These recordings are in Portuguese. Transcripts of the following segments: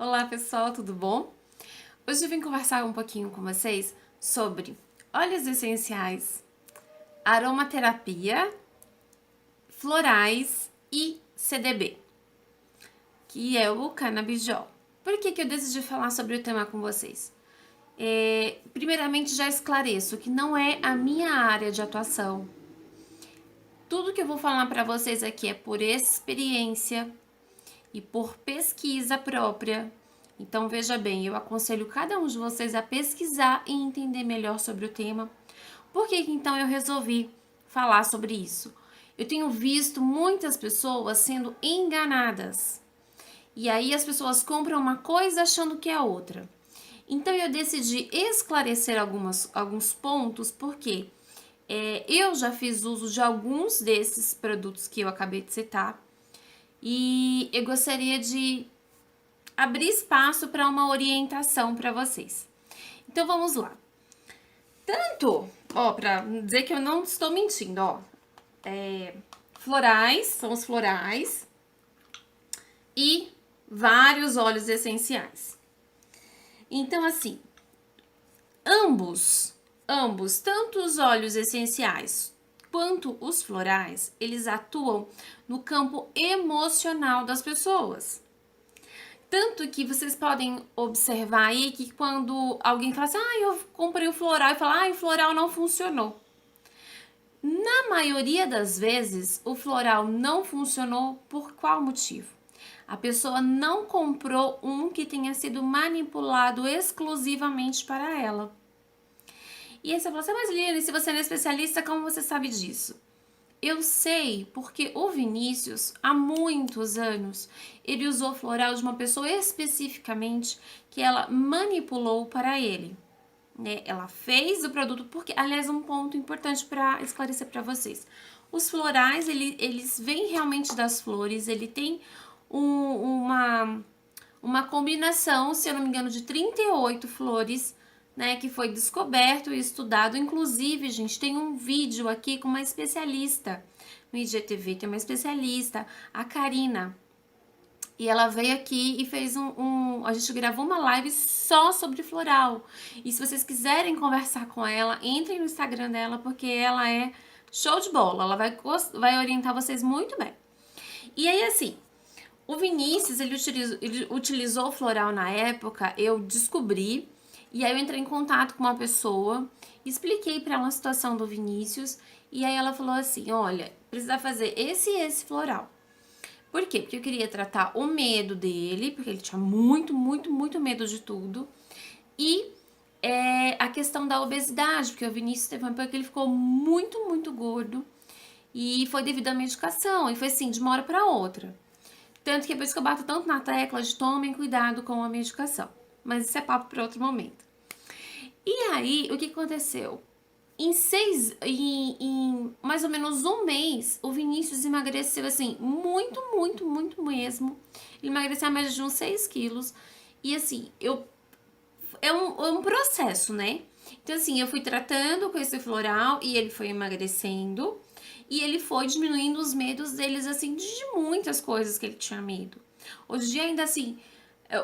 Olá pessoal, tudo bom? Hoje eu vim conversar um pouquinho com vocês sobre óleos essenciais, aromaterapia, florais e CBD, que é o canabidiol. Por que eu decidi falar sobre o tema com vocês? Primeiramente, já esclareço que não é a minha área de atuação. Tudo que eu vou falar para vocês aqui é por experiência e por pesquisa própria. Então, veja bem, eu aconselho cada um de vocês a pesquisar e entender melhor sobre o tema. Por que então eu resolvi falar sobre isso? Eu tenho visto muitas pessoas sendo enganadas. E aí as pessoas compram uma coisa achando que é outra. Então eu decidi esclarecer alguns pontos, porque eu já fiz uso de alguns desses produtos que eu acabei de citar. E eu gostaria de abrir espaço para uma orientação para vocês. Então vamos lá. Para dizer que eu não estou mentindo, florais, são os florais e vários óleos essenciais. Então assim, ambos, tanto os óleos essenciais quanto os florais, eles atuam no campo emocional das pessoas. Tanto que vocês podem observar aí que quando alguém fala assim, eu comprei o floral e fala, o floral não funcionou. Na maioria das vezes, o floral não funcionou por qual motivo? A pessoa não comprou um que tenha sido manipulado exclusivamente para ela. E aí você fala assim, mas Liliane, se você não é especialista, como você sabe disso? Eu sei porque o Vinícius, há muitos anos, ele usou floral de uma pessoa especificamente que ela manipulou para ele. Né? Ela fez o produto, porque, aliás, um ponto importante para esclarecer para vocês. Os florais, eles vêm realmente das flores, ele tem uma combinação, se eu não me engano, de 38 flores, né, que foi descoberto e estudado. Inclusive, gente, tem um vídeo aqui com uma especialista no IGTV, tem uma especialista, a Karina. E ela veio aqui e fez a gente gravou uma live só sobre floral. E se vocês quiserem conversar com ela, entrem no Instagram dela, porque ela é show de bola. Ela vai orientar vocês muito bem. E aí, assim, o Vinícius, ele utilizou o floral na época, eu descobri, e aí eu entrei em contato com uma pessoa, expliquei para ela a situação do Vinícius, e aí ela falou assim, olha, precisa fazer esse e esse floral. Por quê? Porque eu queria tratar o medo dele, porque ele tinha muito, muito, muito medo de tudo, e a questão da obesidade, porque o Vinícius teve uma época que ele ficou muito, muito gordo, e foi devido à medicação, e foi assim, de uma hora para outra. Tanto que é por isso que eu bato tanto na tecla de tomem cuidado com a medicação. Mas isso é papo para outro momento. E aí, o que aconteceu? Em mais ou menos um mês, o Vinícius emagreceu assim, muito, muito, muito mesmo. Ele emagreceu a média de uns 6 quilos. E assim, é um processo, né? Então assim, eu fui tratando com esse floral e ele foi emagrecendo. E ele foi diminuindo os medos deles, assim, de muitas coisas que ele tinha medo. Hoje em dia, ainda assim,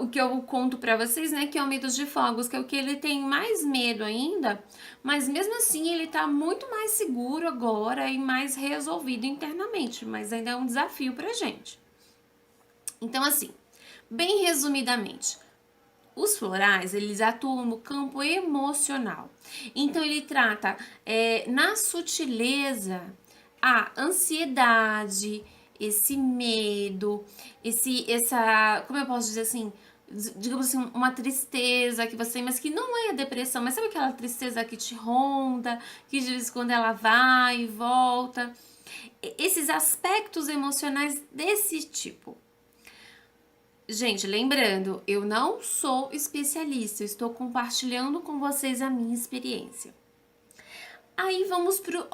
o que eu conto pra vocês, né, que é o medo de fogos, que é o que ele tem mais medo ainda, mas mesmo assim ele tá muito mais seguro agora e mais resolvido internamente, mas ainda é um desafio pra gente. Então, assim, bem resumidamente, os florais, eles atuam no campo emocional. Então, ele trata na sutileza a ansiedade, esse medo, como eu posso dizer assim, digamos assim, uma tristeza que você tem, mas que não é a depressão, mas sabe aquela tristeza que te ronda, que de vez em quando ela vai e volta? Esses aspectos emocionais desse tipo. Gente, lembrando, eu não sou especialista, eu estou compartilhando com vocês a minha experiência. Aí vamos para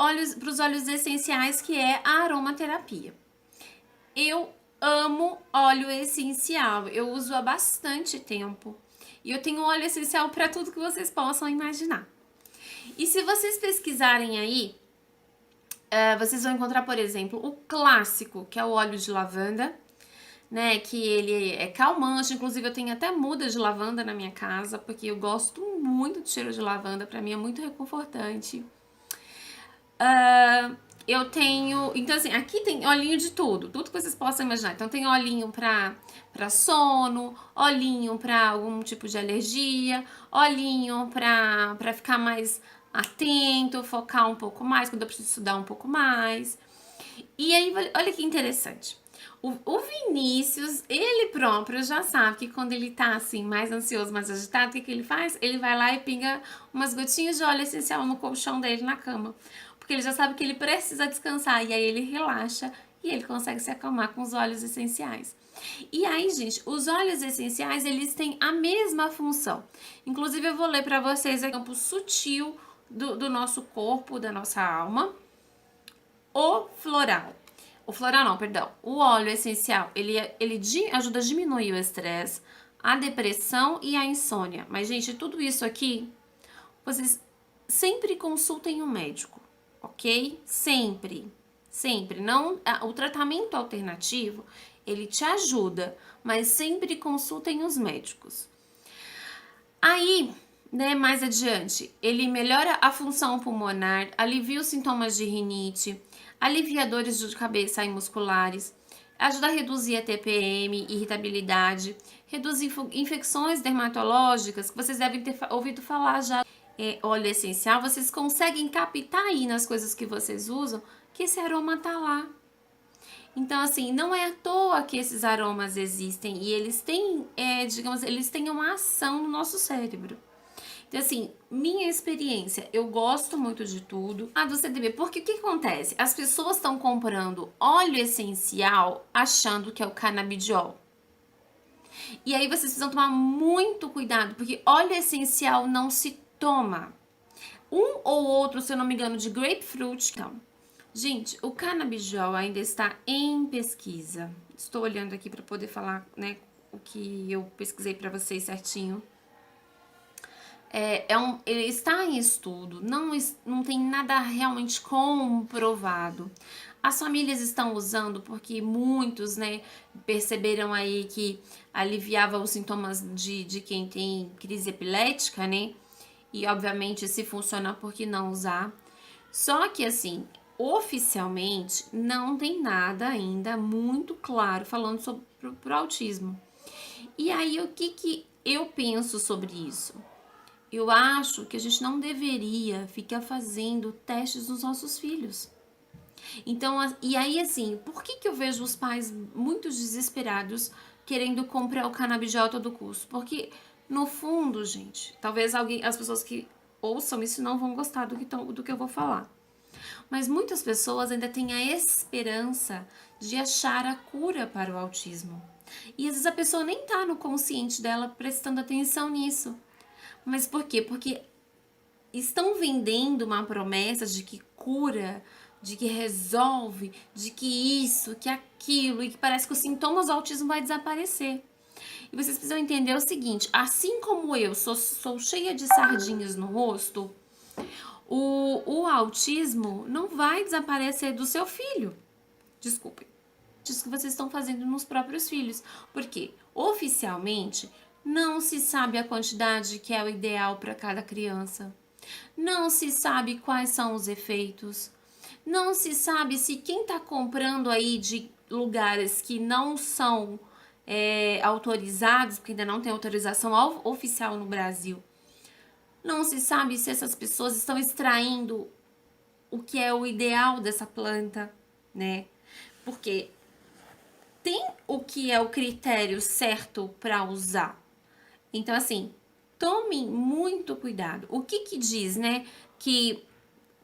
os óleos essenciais, que é a aromaterapia. Eu amo óleo essencial, eu uso há bastante tempo. E eu tenho óleo essencial para tudo que vocês possam imaginar. E se vocês pesquisarem aí, vocês vão encontrar, por exemplo, o clássico, que é o óleo de lavanda, né, que ele é calmante. Inclusive eu tenho até muda de lavanda na minha casa, porque eu gosto muito de cheiro de lavanda, pra mim é muito reconfortante. Eu tenho. Então, assim, aqui tem olhinho de tudo, tudo que vocês possam imaginar. Então, tem olhinho pra sono, olhinho pra algum tipo de alergia, olhinho pra ficar mais atento, focar um pouco mais, quando eu preciso estudar um pouco mais. E aí, olha que interessante. O Vinícius, ele próprio já sabe que quando ele tá assim, mais ansioso, mais agitado, o que ele faz? Ele vai lá e pinga umas gotinhas de óleo essencial no colchão dele na cama. Porque ele já sabe que ele precisa descansar. E aí ele relaxa e ele consegue se acalmar com os óleos essenciais. E aí, gente, os óleos essenciais, eles têm a mesma função. Inclusive, eu vou ler para vocês aqui o campo sutil do nosso corpo, da nossa alma. O floral. O floral não, perdão. O óleo essencial, ele ajuda a diminuir o estresse, a depressão e a insônia. Mas, gente, tudo isso aqui, vocês sempre consultem um médico, ok? Sempre. Sempre. Não, o tratamento alternativo, ele te ajuda, mas sempre consultem os médicos. Aí, né, mais adiante, ele melhora a função pulmonar, alivia os sintomas de rinite, alivia dores de cabeça e musculares, ajuda a reduzir a TPM, irritabilidade, reduz infecções dermatológicas, que vocês devem ter ouvido falar já. Óleo essencial, vocês conseguem captar aí nas coisas que vocês usam que esse aroma tá lá. Então, assim, não é à toa que esses aromas existem e eles têm, digamos, eles têm uma ação no nosso cérebro. Então, assim, minha experiência, eu gosto muito de tudo. Do CDB, porque o que acontece? As pessoas estão comprando óleo essencial achando que é o canabidiol. E aí vocês precisam tomar muito cuidado, porque óleo essencial não se toma. Um ou outro, se eu não me engano, de grapefruit. Então, gente, o canabidiol ainda está em pesquisa. Estou olhando aqui para poder falar, né, o que eu pesquisei para vocês certinho. Ele está em estudo, não tem nada realmente comprovado. As famílias estão usando porque muitos, né, perceberam aí que aliviava os sintomas de quem tem crise epilética, né? E obviamente se funciona, por que não usar? Só que assim, oficialmente não tem nada ainda muito claro falando sobre o autismo. E aí o que eu penso sobre isso? Eu acho que a gente não deveria ficar fazendo testes nos nossos filhos. Então, e aí assim, por que eu vejo os pais muito desesperados querendo comprar o canabidiol a todo custo? Porque, no fundo, gente, talvez as pessoas que ouçam isso não vão gostar do que eu vou falar. Mas muitas pessoas ainda têm a esperança de achar a cura para o autismo. E às vezes a pessoa nem tá no consciente dela prestando atenção nisso. Mas por quê? Porque estão vendendo uma promessa de que cura, de que resolve, de que isso, que aquilo, e que parece que os sintomas do autismo vai desaparecer. E vocês precisam entender o seguinte, assim como eu sou cheia de sardinhas no rosto, o autismo não vai desaparecer do seu filho. Desculpem. Isso que vocês estão fazendo nos próprios filhos. Porque, oficialmente, não se sabe a quantidade que é o ideal para cada criança. Não se sabe quais são os efeitos. Não se sabe se quem está comprando aí de lugares que não são autorizados, porque ainda não tem autorização oficial no Brasil. Não se sabe se essas pessoas estão extraindo o que é o ideal dessa planta, né? Porque tem o que é o critério certo para usar. Então, assim, tomem muito cuidado. O que diz, né, que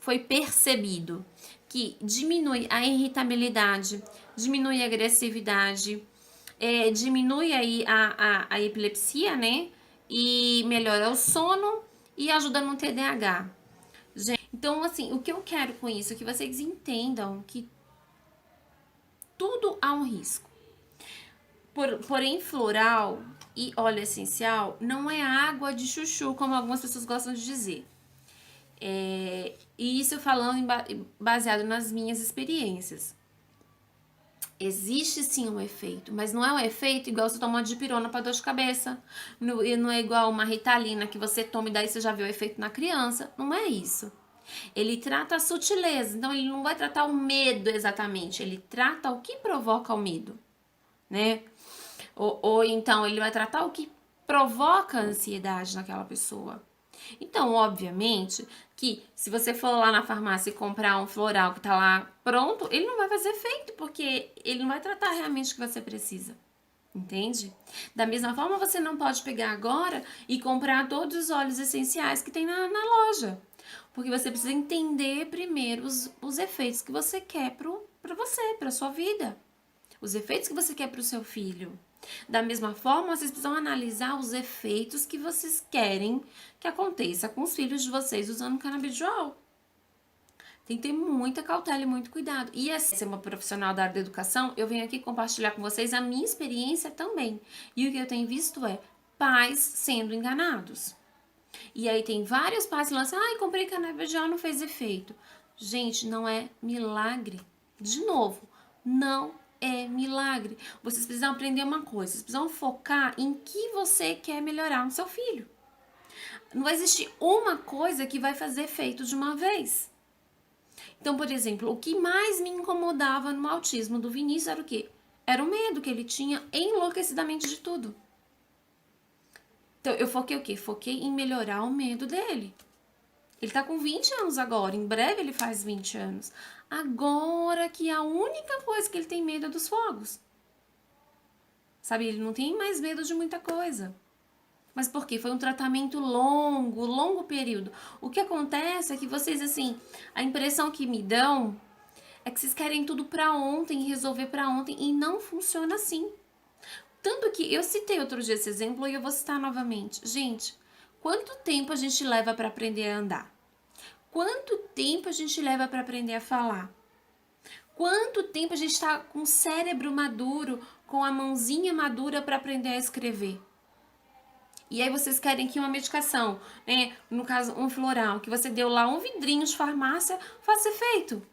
foi percebido? Que diminui a irritabilidade, diminui a agressividade, diminui aí a epilepsia, né? E melhora o sono e ajuda no TDAH. Então, assim, o que eu quero com isso é que vocês entendam que tudo há um risco. Porém, floral e óleo essencial não é água de chuchu, como algumas pessoas gostam de dizer. E isso falando baseado nas minhas experiências. Existe sim um efeito, mas não é um efeito igual você tomar dipirona para dor de cabeça. Não é igual uma Ritalina que você toma e daí você já vê o efeito na criança. Não é isso. Ele trata a sutileza, então ele não vai tratar o medo exatamente, ele trata o que provoca o medo, né? Ou então ele vai tratar o que provoca a ansiedade naquela pessoa. Então, obviamente, que se você for lá na farmácia e comprar um floral que tá lá pronto, ele não vai fazer efeito, porque ele não vai tratar realmente o que você precisa. Entende? Da mesma forma, você não pode pegar agora e comprar todos os óleos essenciais que tem na loja. Porque você precisa entender primeiro os efeitos que você quer para você, para sua vida. Os efeitos que você quer para o seu filho. Da mesma forma, vocês precisam analisar os efeitos que vocês querem que aconteça com os filhos de vocês usando canabidiol. Tem que ter muita cautela e muito cuidado. E assim, ser uma profissional da área da educação, eu venho aqui compartilhar com vocês a minha experiência também. E o que eu tenho visto é pais sendo enganados. E aí tem vários pais que lançam, comprei canabidiol, não fez efeito. Gente, não é milagre. De novo, não é milagre. Vocês precisam aprender uma coisa, vocês precisam focar em que você quer melhorar no seu filho. Não vai existir uma coisa que vai fazer efeito de uma vez. Então, por exemplo, o que mais me incomodava no autismo do Vinícius era o quê? Era o medo que ele tinha enlouquecidamente de tudo. Então, eu foquei o quê? Foquei em melhorar o medo dele. Ele tá com 20 anos agora, em breve ele faz 20 anos. Agora que a única coisa que ele tem medo é dos fogos. Sabe, ele não tem mais medo de muita coisa. Mas por quê? Foi um tratamento longo período. O que acontece é que vocês, assim, a impressão que me dão é que vocês querem tudo pra ontem, resolver pra ontem, e não funciona assim. Tanto que eu citei outro dia esse exemplo e eu vou citar novamente. Gente, quanto tempo a gente leva pra aprender a andar? Quanto tempo a gente leva pra aprender a falar? Quanto tempo a gente tá com o cérebro maduro, com a mãozinha madura pra aprender a escrever? E aí vocês querem que uma medicação, né, no caso um floral, que você deu lá um vidrinho de farmácia, faça efeito.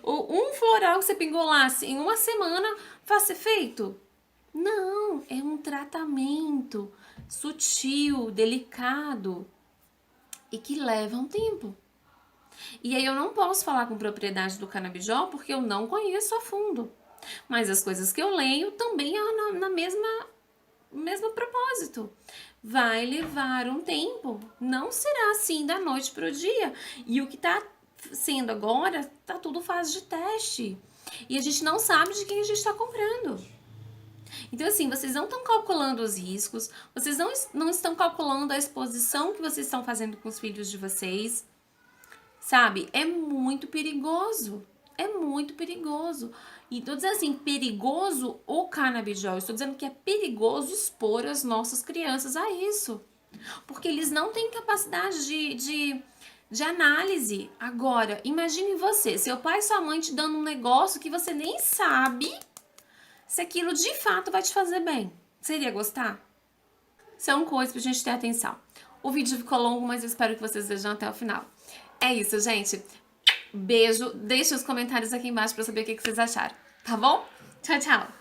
Ou um floral que você pingou lá em uma semana, faça efeito. Não, é um tratamento sutil, delicado e que leva um tempo. E aí eu não posso falar com propriedade do canabidiol porque eu não conheço a fundo. Mas as coisas que eu leio também é na mesmo propósito. Vai levar um tempo. Não será assim da noite para o dia. E o que está sendo agora, tá tudo fase de teste. E a gente não sabe de quem a gente está comprando. Então, assim, vocês não estão calculando os riscos, vocês não estão calculando a exposição que vocês estão fazendo com os filhos de vocês. Sabe? É muito perigoso. É muito perigoso. E tô dizendo assim, perigoso o canabidiol. Estou dizendo que é perigoso expor as nossas crianças a isso. Porque eles não têm capacidade de análise. Agora, imagine você, seu pai e sua mãe te dando um negócio que você nem sabe se aquilo de fato vai te fazer bem. Você iria gostar? São coisas pra gente ter atenção. O vídeo ficou longo, mas eu espero que vocês vejam até o final. É isso, gente. Beijo. Deixe os comentários aqui embaixo pra eu saber o que vocês acharam. Tá bom? Tchau, tchau.